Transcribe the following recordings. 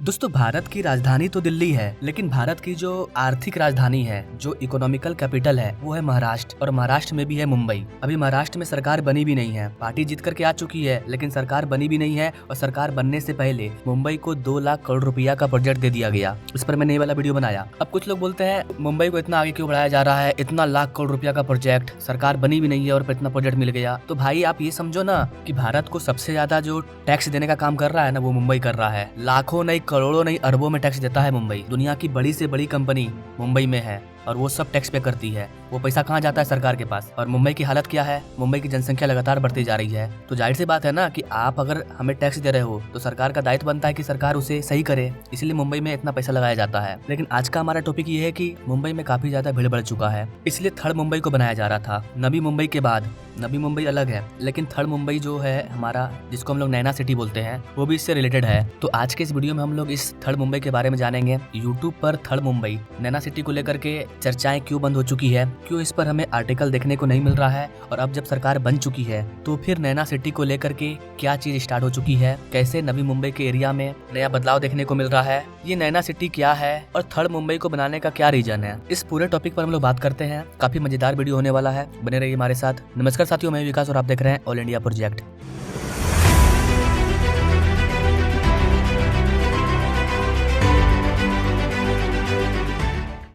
दोस्तों भारत की राजधानी तो दिल्ली है, लेकिन भारत की जो आर्थिक राजधानी है, जो इकोनॉमिकल कैपिटल है, वो है महाराष्ट्र। और महाराष्ट्र में भी है मुंबई। अभी महाराष्ट्र में सरकार बनी भी नहीं है, पार्टी जीत करके आ चुकी है, लेकिन सरकार बनी भी नहीं है। और सरकार बनने से पहले मुंबई को 2 लाख करोड़ रुपया का प्रोजेक्ट दे दिया गया। इस पर मैंने ये वाला वीडियो बनाया। अब कुछ लोग बोलते हैं मुंबई को इतना आगे क्यों बढ़ाया जा रहा है, इतना लाख करोड़ रुपया का प्रोजेक्ट, सरकार बनी भी नहीं है और इतना प्रोजेक्ट मिल गया। तो भाई आप ये समझो ना कि भारत को सबसे ज्यादा जो टैक्स देने का काम कर रहा है ना, वो मुंबई कर रहा है। लाखों नहीं, करोड़ों नहीं, अरबों में टैक्स देता है मुंबई। दुनिया की बड़ी से बड़ी कंपनी मुंबई में है और वो सब टैक्स पे करती है। वो पैसा कहाँ जाता है? सरकार के पास। और मुंबई की हालत क्या है? मुंबई की जनसंख्या लगातार बढ़ती जा रही है। तो जाहिर सी बात है ना कि आप अगर हमें टैक्स दे रहे हो तो सरकार का दायित्व बनता है कि सरकार उसे सही करे। इसलिए मुंबई में इतना पैसा लगाया जाता है। लेकिन आज का हमारा टॉपिक ये है कि मुंबई में काफी ज्यादा भीड़ बढ़ चुका है, इसलिए थर्ड मुंबई को बनाया जा रहा था। नवी मुंबई के बाद नवी मुंबई अलग है, लेकिन थर्ड मुंबई जो है हमारा, जिसको हम लोग नैना सिटी बोलते हैं, वो भी इससे रिलेटेड है। तो आज के इस वीडियो में हम लोग इस थर्ड मुंबई के बारे में जानेंगे। यूट्यूब पर थर्ड मुंबई नैना सिटी को लेकर के चर्चाएं क्यों बंद हो चुकी है, क्यों इस पर हमें आर्टिकल देखने को नहीं मिल रहा है, और अब जब सरकार बन चुकी है तो फिर नैना सिटी को लेकर के क्या चीज स्टार्ट हो चुकी है, कैसे नवी मुंबई के एरिया में नया बदलाव देखने को मिल रहा है, ये नैना सिटी क्या है और थर्ड मुंबई को बनाने का क्या रीजन है, इस पूरे टॉपिक पर हम लोग बात करते हैं। काफी मजेदार वीडियो होने वाला है, बने रहिए हमारे साथ। नमस्कार साथियों, मैं विकास और आप देख रहे हैं all India project.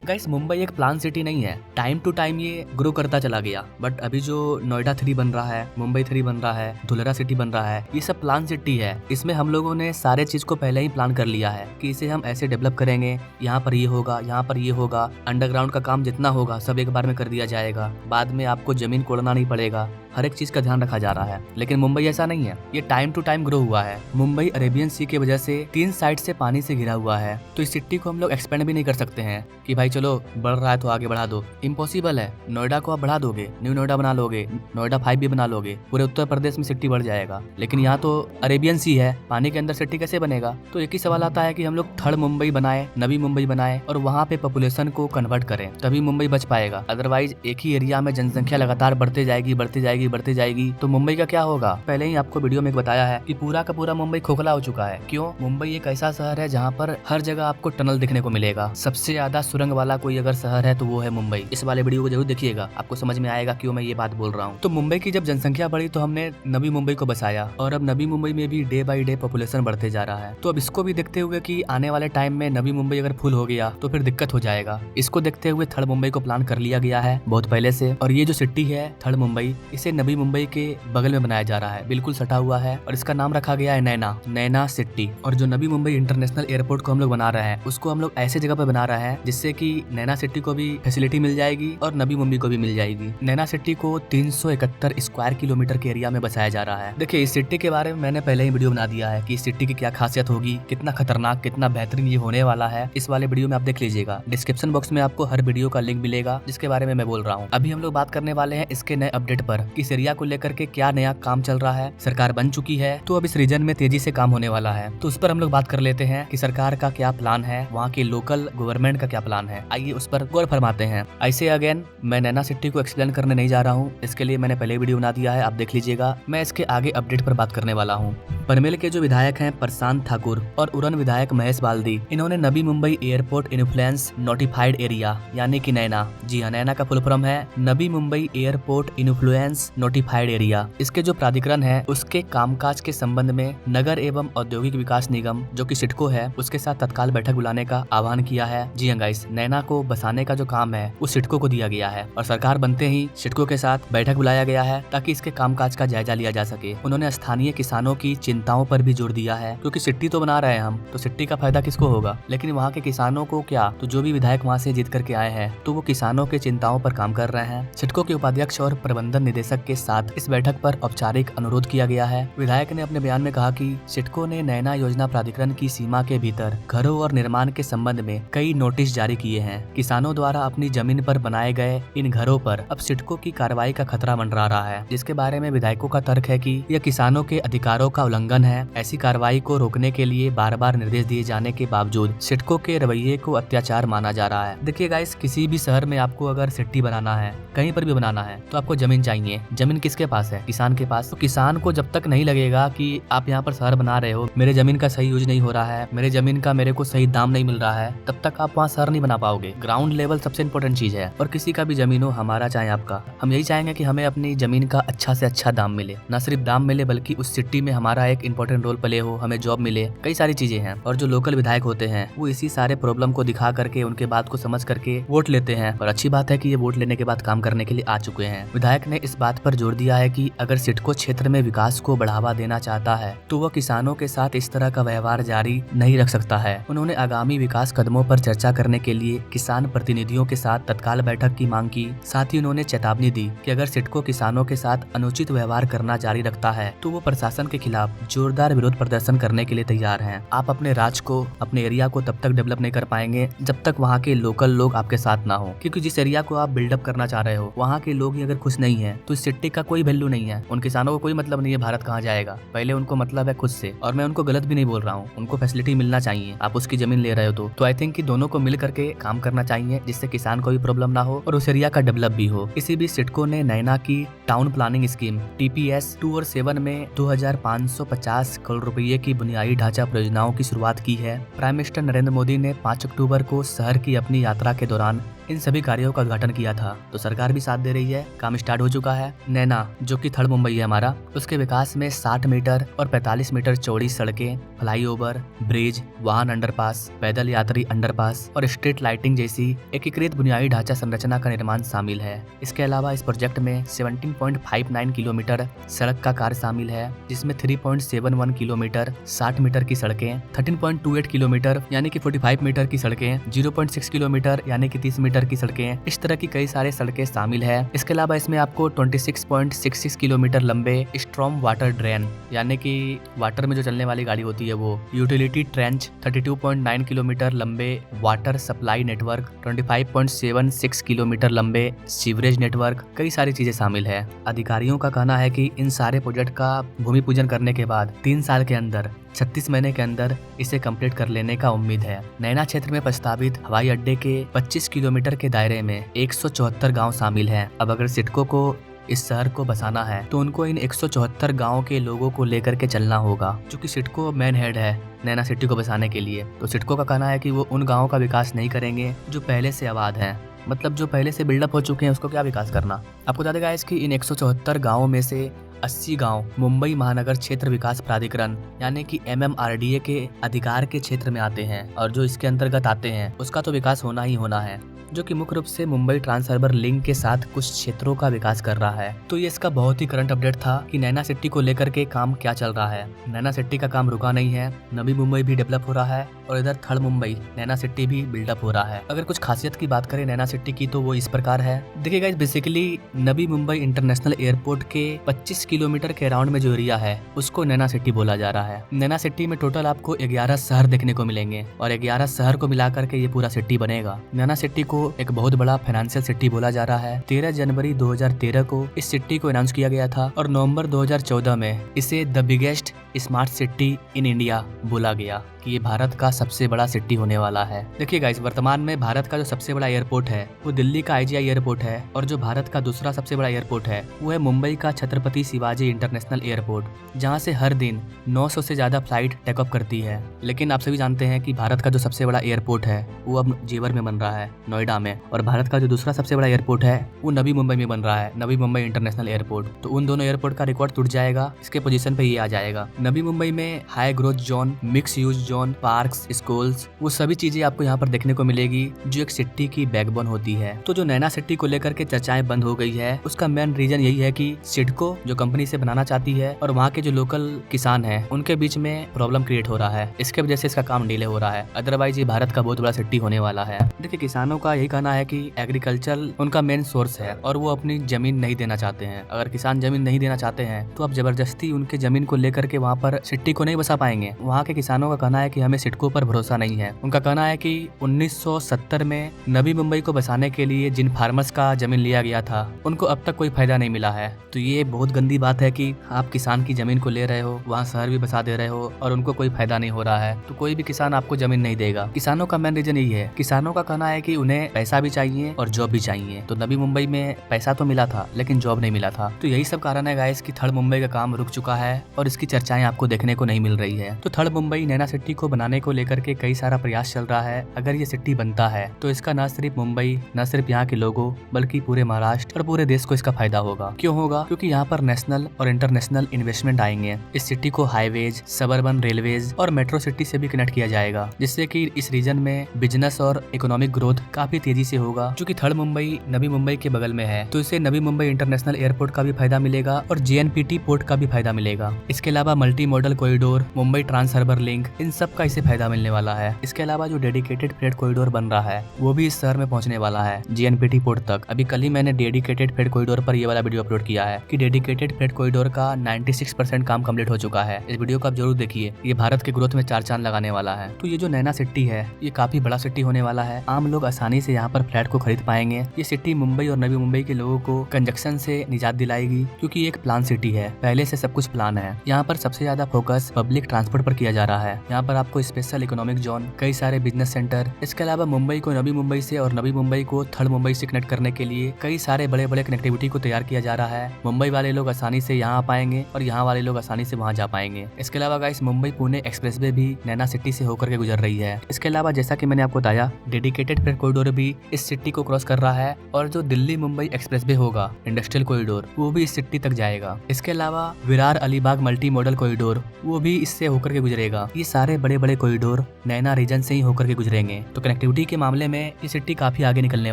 Guys, Mumbai एक प्लान सिटी नहीं है। टाइम टू टाइम ये ग्रो करता चला गया। बट अभी जो नोएडा 3 बन रहा है, मुंबई 3 बन रहा है, धुलेरा सिटी बन रहा है, ये सब प्लान सिटी है। इसमें हम लोगों ने सारे चीज को पहले ही प्लान कर लिया है कि इसे हम ऐसे डेवलप करेंगे, यहाँ पर ये होगा, यहाँ पर ये होगा, अंडरग्राउंड का काम जितना होगा सब एक बार में कर दिया जाएगा, बाद में आपको जमीन कोड़ना नहीं पड़ेगा, हर एक चीज का ध्यान रखा जा रहा है। लेकिन मुंबई ऐसा नहीं है, ये टाइम टू टाइम ग्रो हुआ है। मुंबई अरेबियन सी की वजह से 3 साइड से पानी से घिरा हुआ है, तो इस सिटी को हम लोग एक्सपेंड भी नहीं कर सकते हैं कि भाई चलो बढ़ रहा है तो आगे बढ़ा दो। इम्पॉसिबल है। नोएडा को आप बढ़ा दोगे, न्यू नोएडा बना लोगे, नोएडा 5 भी बना लोगे, पूरे उत्तर प्रदेश में सिटी बढ़ जाएगा। लेकिन यहाँ तो अरेबियन सी है, पानी के अंदर सिटी कैसे बनेगा? तो एक ही सवाल आता है कि हम लोग थर्ड मुंबई बनाए, नवी मुंबई बनाए और वहाँ पे पॉपुलेशन को कन्वर्ट करें, तभी मुंबई बच पाएगा। अदरवाइज एक ही एरिया में जनसंख्या लगातार बढ़ते जाएगी, बढ़ती जाएगी, बढ़ती जाएगी, तो मुंबई का क्या होगा? पहले ही आपको वीडियो में बताया है कि पूरा का पूरा मुंबई खोखला हो चुका है। क्यों? मुंबई एक ऐसा शहर है जहाँ पर हर जगह आपको टनल दिखने को मिलेगा। सबसे ज्यादा सुरंग वाला कोई अगर शहर है तो वो है मुंबई। इस वाले वीडियो को जरूर देखिएगा, आपको समझ में आएगा क्यों मैं ये बात बोल रहा हूँ। तो मुंबई की जब जनसंख्या बढ़ी तो हमने नवी मुंबई को बसाया, और अब नवी मुंबई में भी डे बाई डे पॉपुलेशन बढ़ते जा रहा है। तो अब इसको भी देखते हुए कि आने वाले टाइम में नवी मुंबई अगर फुल हो गया तो फिर दिक्कत हो जाएगा। इसको देखते हुए थर्ड मुंबई को प्लान कर लिया गया है बहुत पहले से। और ये जो सिटी है थर्ड मुंबई, इसे नवी मुंबई के बगल में बनाया जा रहा है, बिल्कुल सटा हुआ है, और इसका नाम रखा गया है नैना सिटी। और जो नवी मुंबई इंटरनेशनल एयरपोर्ट को हम लोग बना रहे हैं, उसको हम लोग ऐसे जगह पे बना रहे हैं जिससे कि नैना सिटी को भी फैसिलिटी मिल जाएगी और नवी मुंबई को भी मिल जाएगी। नैना सिटी को 371 स्क्वायर किलोमीटर के एरिया में बसाया जा रहा है। देखिए, इस सिटी के बारे में मैंने पहले ही वीडियो बना दिया है कि इस सिटी की क्या खासियत होगी, कितना खतरनाक, कितना बेहतरीन ये होने वाला है। इस वाले वीडियो में आप देख लीजिएगा। डिस्क्रिप्शन बॉक्स में आपको हर वीडियो का लिंक मिलेगा जिसके बारे में मैं बोल रहा हूँ। अभी हम लोग बात करने वाले हैं इसके नए अपडेट पर कि इस एरिया को लेकर के क्या नया काम चल रहा है। सरकार बन चुकी है तो अब इस रीजन में तेजी से काम होने वाला है, तो उस पर हम लोग बात कर लेते हैं कि सरकार का क्या प्लान है, वहाँ के लोकल गवर्नमेंट का क्या प्लान है। आइए उस पर गौर फरमाते हैं। ऐसे अगेन मैं नैना सिटी को एक्सप्लेन करने नहीं जा रहा हूँ, इसके लिए मैंने पहले वीडियो बना दिया है, आप देख लीजिएगा। मैं इसके आगे अपडेट पर बात करने वाला हूँ। पनवेल के जो विधायक हैं प्रशांत ठाकुर और उड़न विधायक महेश बाल्दी, इन्होंने Navi Mumbai airport influence notified area यानी कि नैना, जी हाँ, नैना का फुल फॉर्म है Navi Mumbai airport influence notified area, इसके जो प्राधिकरण है उसके कामकाज के संबंध में नगर एवं औद्योगिक विकास निगम जो कि सिडको है, उसके साथ तत्काल बैठक बुलाने का आह्वान किया है। जी हाँ गाइस, नैना को बसाने का जो काम है वो सिडको को दिया गया है और सरकार बनते ही सिडको के साथ बैठक बुलाया गया है ताकि इसके कामकाज का जायजा लिया जा सके। उन्होंने स्थानीय किसानों की चिंताओं पर भी जोर दिया है, क्योंकि सिटी तो बना रहे हैं हम, तो सिटी का फायदा किसको होगा, लेकिन वहाँ के किसानों को क्या? तो जो भी विधायक वहाँ से जीत करके आए हैं तो वो किसानों के चिंताओं पर काम कर रहे हैं। सिडको के उपाध्यक्ष और प्रबंधन निदेशक के साथ इस बैठक पर औपचारिक अनुरोध किया गया है। विधायक ने अपने बयान में कहा कि सिडको ने नैना योजना प्राधिकरण की सीमा के भीतर घरों और निर्माण के संबंध में कई नोटिस जारी किए हैं। किसानों द्वारा अपनी जमीन पर बनाए गए इन घरों पर अब सिडको की कार्रवाई का खतरा मंडरा रहा है, जिसके बारे में विधायकों का तर्क है कि यह किसानों के अधिकारों का उल्लंघन है। ऐसी कार्रवाई को रोकने के लिए बार बार निर्देश दिए जाने के बावजूद सिडको के रवैये को अत्याचार माना जा रहा है। देखिए गाइस, किसी भी शहर में आपको अगर सिटी बनाना है, कहीं पर भी बनाना है, तो आपको जमीन चाहिए। जमीन किसके पास है? किसान के पास। तो किसान को जब तक नहीं लगेगा कि आप यहाँ पर शहर बना रहे हो, मेरे जमीन का सही यूज नहीं हो रहा है, मेरे जमीन का मेरे को सही दाम नहीं मिल रहा है, तब तक आप वहाँ शहर नहीं बना पाओगे। ग्राउंड लेवल सबसे इंपॉर्टेंट चीज है। और किसी का भी जमीन हो, हमारा चाहे आपका, हम यही चाहेंगे कि हमें अपनी जमीन का अच्छा से अच्छा दाम मिले। न सिर्फ दाम मिले बल्कि उस सिटी में हमारा एक इंपॉर्टेंट रोल प्ले हो, हमें जॉब मिले, कई सारी चीजें हैं। और जो लोकल विधायक होते हैं वो इसी सारे प्रॉब्लम को दिखा करके, उनके बात को समझ करके वोट लेते हैं। और अच्छी बात है कि ये वोट लेने के बाद काम करने के लिए आ चुके हैं। विधायक ने इस बात पर जोर दिया है कि अगर सिडको क्षेत्र में विकास को बढ़ावा देना चाहता है तो वह किसानों के साथ इस तरह का व्यवहार जारी नहीं रख सकता है। उन्होंने आगामी विकास कदमों पर चर्चा करने के लिए किसान प्रतिनिधियों के साथ तत्काल बैठक की मांग की। साथ ही उन्होंने चेतावनी दी कि अगर सिडको किसानों के साथ अनुचित व्यवहार करना जारी रखता है तो वो प्रशासन के खिलाफ जोरदार विरोध प्रदर्शन करने के लिए तैयार हैं। आप अपने राज्य को, अपने एरिया को तब तक डेवलप नहीं कर पाएंगे जब तक वहाँ के लोकल लोग आपके साथ ना हो। क्योंकि जिस एरिया को आप बिल्डअप करना चाह रहे हो वहाँ के लोग ही अगर खुश नहीं है तो इस सिटी का कोई वैल्यू नहीं है। उन किसानों को कोई मतलब नहीं है भारत कहाँ जाएगा, पहले उनको मतलब है खुद से। और मैं उनको गलत भी नहीं बोल रहा हूँ, उनको फैसिलिटी मिलना चाहिए। आप उसकी जमीन ले रहे हो तो आई थिंक कि दोनों को मिल करके काम करना चाहिए, जिससे किसान को भी प्रॉब्लम ना हो और उस एरिया का डेवलप भी हो। इसी बीच सिडको ने नैना की टाउन प्लानिंग स्कीम TPS 2 और 7 में 2550 करोड़ रुपए की बुनियादी ढांचा परियोजनाओं की शुरुआत की है। प्राइम मिनिस्टर नरेंद्र मोदी ने 5 अक्टूबर को शहर की अपनी यात्रा के दौरान इन सभी कार्यों का उद्घाटन किया था। तो सरकार भी साथ दे रही है, काम स्टार्ट हो चुका है। नैना जो कि थर्ड मुंबई है हमारा, उसके विकास में 60 मीटर और 45 मीटर चौड़ी सड़कें, फ्लाईओवर, ब्रिज, वाहन अंडरपास, पैदल यात्री अंडरपास और स्ट्रीट लाइटिंग जैसी एकीकृत बुनियादी ढांचा संरचना का निर्माण शामिल है। इसके अलावा इस प्रोजेक्ट में 17.59 किलोमीटर सड़क का कार्य शामिल है, जिसमें 3.71 किलोमीटर 60 मीटर की सड़कें, 13.28 किलोमीटर यानी कि 45 मीटर की सड़कें, 0.6 किलोमीटर यानी कि 30 मीटर की सड़कें, इस तरह की कई सारे सड़कें शामिल है। इसके अलावा इसमें आपको 26.66 किलोमीटर लंबे स्ट्रॉम वाटर ड्रेन यानी कि वाटर में जो चलने वाली गाड़ी होती है वो, यूटिलिटी ट्रेंच 32.9 किलोमीटर लंबे वाटर सप्लाई नेटवर्क, 25.76 किलोमीटर लंबे सीवरेज नेटवर्क, कई सारी चीजें शामिल है। अधिकारियों का कहना है कि इन सारे प्रोजेक्ट का भूमि पूजन करने के बाद 3 साल के अंदर 36 महीने के अंदर इसे कंप्लीट कर लेने का उम्मीद है। नैना क्षेत्र में प्रस्तावित हवाई अड्डे के 25 किलोमीटर के दायरे में 174 गांव शामिल हैं। अब अगर सिडको को इस शहर को बसाना है तो उनको इन 174 गाँव के लोगों को लेकर के चलना होगा, जो कि सिडको मेन हेड है नैना सिटी को बसाने के लिए। तो सिडको का कहना है कि वो उन गाँव का विकास नहीं करेंगे जो पहले से आबाद हैं, मतलब जो पहले से बिल्डअप हो चुके हैं उसको क्या विकास करना। आपको बता देगा इसकी इन 174 गाँवों में से 80 गांव मुंबई महानगर क्षेत्र विकास प्राधिकरण यानी कि MMRDA के अधिकार के क्षेत्र में आते हैं, और जो इसके अंतर्गत आते हैं उसका तो विकास होना ही होना है, जो कि मुख्य रूप से मुंबई ट्रांस हार्बर लिंक के साथ कुछ क्षेत्रों का विकास कर रहा है। तो ये इसका बहुत ही करंट अपडेट था कि नैना सिटी को लेकर के काम क्या चल रहा है। नैना सिटी का काम रुका नहीं है, नवी मुंबई भी डेवलप हो रहा है और इधर थर्ड मुंबई नैना सिटी भी बिल्डअप हो रहा है। अगर कुछ खासियत की बात करें नैना सिटी की तो वो इस प्रकार है। देखिए guys, basically Navi Mumbai international airport के 25 किलोमीटर के अराउंड में जो एरिया है उसको नैना सिटी बोला जा रहा है। नैना सिटी में टोटल आपको 11 शहर देखने को मिलेंगे और 11 शहर को मिलाकर के ये पूरा सिटी बनेगा। नैना सिटी को एक बहुत बड़ा फाइनेंशियल सिटी बोला जा रहा है। 13 जनवरी 2013 को इस सिटी को अनाउंस किया गया था और नवंबर 2014 में इसे the biggest smart city in India बोला गया कि ये भारत का सबसे बड़ा सिटी होने वाला है। देखिए गाइस, वर्तमान में भारत का जो सबसे बड़ा एयरपोर्ट है वो दिल्ली का IGI एयरपोर्ट है, और जो भारत का दूसरा सबसे बड़ा एयरपोर्ट है वो है मुंबई का छत्रपति शिवाजी इंटरनेशनल एयरपोर्ट, जहां से हर दिन 900 से ज्यादा फ्लाइट टेक ऑफ करती है। लेकिन आप सभी जानते हैं कि भारत का जो सबसे बड़ा एयरपोर्ट है वो अब जेवर में बन रहा है, नोएडा में, और भारत का जो दूसरा सबसे बड़ा एयरपोर्ट है वो नवी मुंबई में बन रहा है, नवी मुंबई इंटरनेशनल एयरपोर्ट। तो उन दोनों एयरपोर्ट का रिकॉर्ड टूट जाएगा, इसके पोजीशन पे ये आ जाएगा। नवी मुंबई में high growth zone, mix use zone, parks, schools, वो सभी चीजें आपको यहाँ पर देखने को मिलेगी जो एक सिटी की बैकबोन होती है। तो जो नैना सिटी को लेकर के चर्चाएं बंद हो गई है उसका मेन रीजन यही है कि सिडको जो कंपनी से बनाना चाहती है और वहाँ के जो लोकल किसान हैं उनके बीच में प्रॉब्लम क्रिएट हो रहा है, इसके वजह से इसका काम डिले हो रहा है। अदरवाइज ये भारत का बहुत बड़ा सिटी होने वाला है। देखिए, किसानों का यही कहना है कि एग्रीकल्चर उनका मेन सोर्स है और वो अपनी जमीन नहीं देना चाहते हैं। अगर किसान जमीन नहीं देना चाहते हैं तो आप जबरदस्ती उनके जमीन को लेकर के वहाँ पर सिटी को नहीं बसा पाएंगे। वहाँ के किसानों का कहना है कि हमें सिडको पर भरोसा नहीं है। उनका कहना है कि 1970 में नवी मुंबई को बसाने के लिए जिन फार्मर्स का जमीन लिया गया था उनको अब तक कोई फायदा नहीं मिला है। तो ये बहुत गंदी बात है कि आप किसान की जमीन को ले रहे हो, वहाँ शहर भी बसा दे रहे हो और उनको कोई फायदा नहीं हो रहा है। तो कोई भी किसान आपको जमीन नहीं देगा। किसानों का मेन रीजन यही है। किसानों का कहना है कि उन्हें पैसा भी चाहिए और जॉब भी चाहिए। तो नवी मुंबई में पैसा तो मिला था लेकिन जॉब नहीं मिला था। तो यही सब कारण है गाइस कि थर्ड मुंबई का काम रुक चुका है और इसकी चर्चाएं आपको देखने को नहीं मिल रही है। तो थर्ड मुंबई नैना सिटी को बनाने को लेकर के कई सारा प्रयास चल रहा है। अगर ये सिटी बनता है तो इसका न सिर्फ मुंबई, न सिर्फ यहाँ के लोगों, बल्कि पूरे महाराष्ट्र और पूरे देश को इसका फायदा होगा। क्यों होगा? क्योंकि यहाँ पर नेशनल और इंटरनेशनल इन्वेस्टमेंट आएंगे। इस सिटी को हाईवेज, सबर्बन रेलवेज और मेट्रो सिटी से भी कनेक्ट किया जाएगा, जिससे कि इस रीजन में बिजनेस और इकोनॉमिक ग्रोथ काफी तेजी से होगा। क्योंकि थर्ड मुंबई नवी मुंबई के बगल में है तो इससे नवी मुंबई इंटरनेशनल एयरपोर्ट का भी फायदा मिलेगा और JNPT पोर्ट का भी फायदा मिलेगा। इसके अलावा multi modal corridor, Mumbai trans harbour link, इन सब का इसे फायदा मिलने वाला है। इसके अलावा जो डेडिकेटेड फ्रेट कॉरिडोर बन रहा है वो भी इस शहर में पहुंचने वाला है, JNPT पोर्ट तक। अभी कल ही मैंने डेडिकेटेड फ्रेट कॉरिडोर पर ये वाला वीडियो अपलोड किया है कि डेडिकेटेड फ्रेट कॉरिडोर का 96% काम कंप्लीट हो चुका है। इस वीडियो को आप जरूर देखिए, ये भारत के ग्रोथ में 4 चांद लगाने वाला है। तो ये जो नैना सिटी है ये काफी बड़ा सिटी होने वाला है। आम लोग आसानी से यहाँ पर फ्लैट को खरीद पाएंगे। ये सिटी मुंबई और नवी मुंबई के लोगों को कंजक्शन से निजात दिलाएगी, क्योंकि एक प्लान सिटी है, पहले से सब कुछ प्लान है। यहाँ पर सबसे ज्यादा फोकस पब्लिक ट्रांसपोर्ट पर किया जा रहा है। यहाँ पर आपको स्पेशल इकोनॉमिक जोन, कई सारे बिजनेस सेंटर, इसके अलावा मुंबई को नवी मुंबई से और नवी मुंबई को थर्ड मुंबई से कनेक्ट करने के लिए कई सारे बड़े बड़े कनेक्टिविटी को तैयार किया जा रहा है। मुंबई वाले लोग आसानी से यहाँ आ पाएंगे और यहाँ वाले लोग आसानी से वहाँ जा पाएंगे। इसके अलावा गाइस मुंबई पुणे एक्सप्रेसवे भी नैना सिटी से होकर के गुजर रही है। इसके अलावा जैसा कि मैंने आपको बताया, डेडिकेटेड फ्रेट कॉरिडोर भी इस सिटी को क्रॉस कर रहा है और जो दिल्ली मुंबई एक्सप्रेसवे होगा, इंडस्ट्रियल कॉरिडोर, वो भी इस सिटी तक जाएगा। इसके अलावा Virar Alibag multi modal corridor, वो भी इससे होकर के गुजरेगा। ये सारे बड़े बड़े कॉरिडोर नैना रीजन से ही होकर के गुजरेंगे। तो कनेक्टिविटी के मामले में ये सिटी काफी आगे निकलने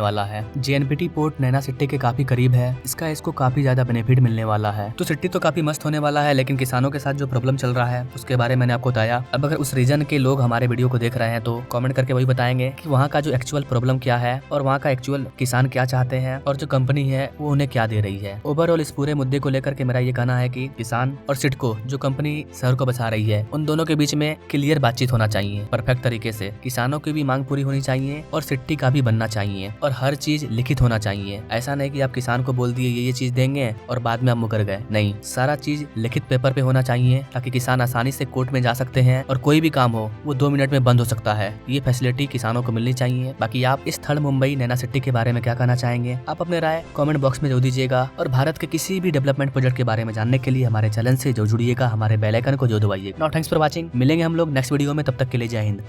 वाला है। JNPT पोर्ट नैना सिटी के काफी करीब है, इसको काफी ज्यादा बेनिफिट मिलने वाला है। तो सिटी तो काफी मस्त होने वाला है, लेकिन किसानों के साथ जो प्रॉब्लम चल रहा है उसके बारे में मैंने आपको बताया। अब अगर उस रीजन के लोग हमारे वीडियो को देख रहे हैं तो कमेंट करके वही बताएंगे कि वहाँ का जो एक्चुअल प्रॉब्लम क्या है और वहाँ का एक्चुअल किसान क्या चाहते हैं और जो कंपनी है वो उन्हें क्या दे रही है। ओवरऑल इस पूरे मुद्दे को लेकर के मेरा ये कहना है कि किसान और सिडको, जो कंपनी शहर को बचा रही है, उन दोनों के बीच में क्लियर बातचीत होना चाहिए परफेक्ट तरीके से। किसानों की भी मांग पूरी होनी चाहिए और सिटी का भी बनना चाहिए और हर चीज लिखित होना चाहिए। ऐसा नहीं कि आप किसान को बोल दिए ये चीज देंगे और बाद में आप मुकर गए। नहीं, सारा चीज लिखित पेपर पे होना चाहिए ताकि किसान आसानी से कोर्ट में जा सकते हैं और कोई भी काम हो वो 2 मिनट में बंद हो सकता है। ये फैसिलिटी किसानों को मिलनी चाहिए। बाकी आप इस थर्ड मुंबई नैना सिटी के बारे में क्या कहना चाहेंगे? आप अपने राय कमेंट बॉक्स में जरूर दीजिएगा और भारत के किसी भी डेवलपमेंट प्रोजेक्ट के बारे में जानने के लिए हमारे चैनल से जो जुड़िएगा, हमारे बेल आइकन को जो दबाइए। Now thanks for watching. मिलेंगे हम लोग नेक्स्ट वीडियो में, तब तक के लिए जय हिंद।